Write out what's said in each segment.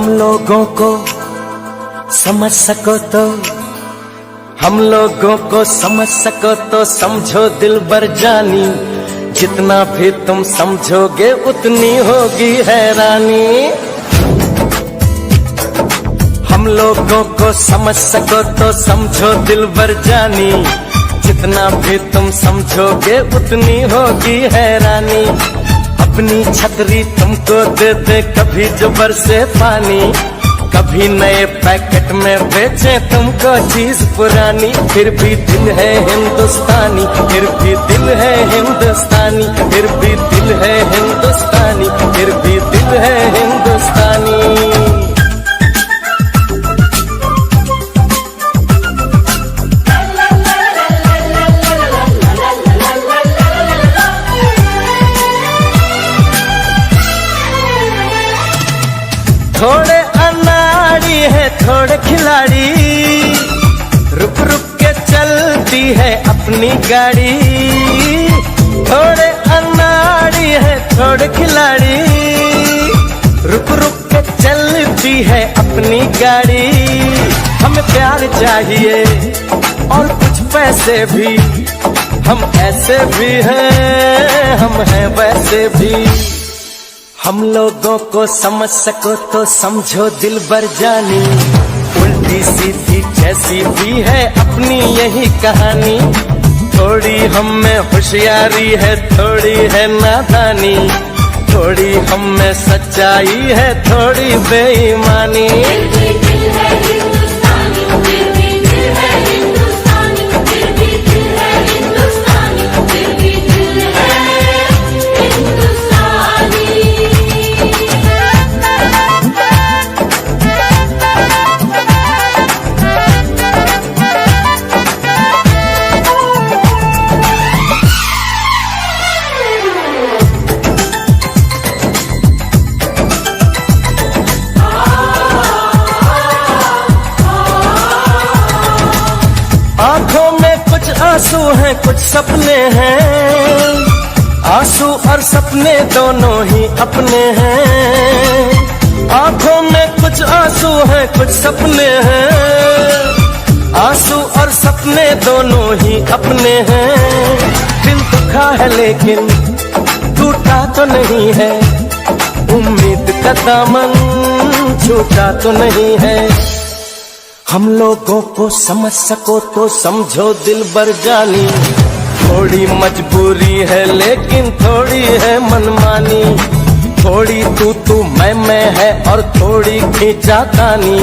हम लोगों को समझ सको तो, हम लोगों को समझ सको तो समझो दिलबर जानी, जितना भी तुम समझोगे उतनी होगी हैरानी। हम लोगों को समझ सको तो समझो दिलबर जानी, जितना भी तुम समझोगे उतनी होगी हैरानी। अपनी छतरी तुमको दे दे कभी जो बरसे पानी, कभी नए पैकेट में बेचे तुमको चीज पुरानी, फिर भी दिल है हिंदुस्तानी, फिर भी दिल है हिंदुस्तानी, फिर भी दिल है हिंदुस्तानी, फिर भी दिल है हिंदुस्तानी। थोड़े अनाड़ी है थोड़े खिलाड़ी, रुक रुक के चलती है अपनी गाड़ी। थोड़े अनाड़ी है थोड़े खिलाड़ी, रुक रुक के चलती है अपनी गाड़ी। हमें प्यार चाहिए और कुछ पैसे भी, हम ऐसे भी हैं हम हैं वैसे भी। हम लोगों को समझ सको तो समझो दिलबर जानी, उल्टी सीधी जैसी भी है अपनी यही कहानी। थोड़ी हम में होशियारी है थोड़ी है नादानी, थोड़ी हम में सच्चाई है थोड़ी बेईमानी। आंखों में कुछ आंसू हैं कुछ सपने हैं, आंसू और सपने दोनों ही अपने हैं। आंखों में कुछ आंसू हैं कुछ सपने हैं, आंसू और सपने दोनों ही अपने हैं। दिल दुखा है लेकिन टूटा तो नहीं है, उम्मीद का दामन छूटा तो नहीं है। हम लोगों को समझ सको तो समझो दिलबर जानी, थोड़ी मजबूरी है लेकिन थोड़ी है मनमानी। थोड़ी तू मैं है और थोड़ी खींचातानी,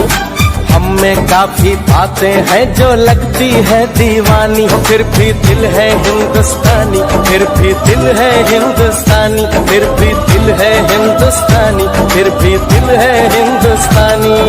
हम में काफी बातें हैं जो लगती है दीवानी। फिर भी दिल है हिंदुस्तानी, फिर भी दिल है हिंदुस्तानी, फिर भी दिल है हिंदुस्तानी, फिर भी दिल है हिंदुस्तानी।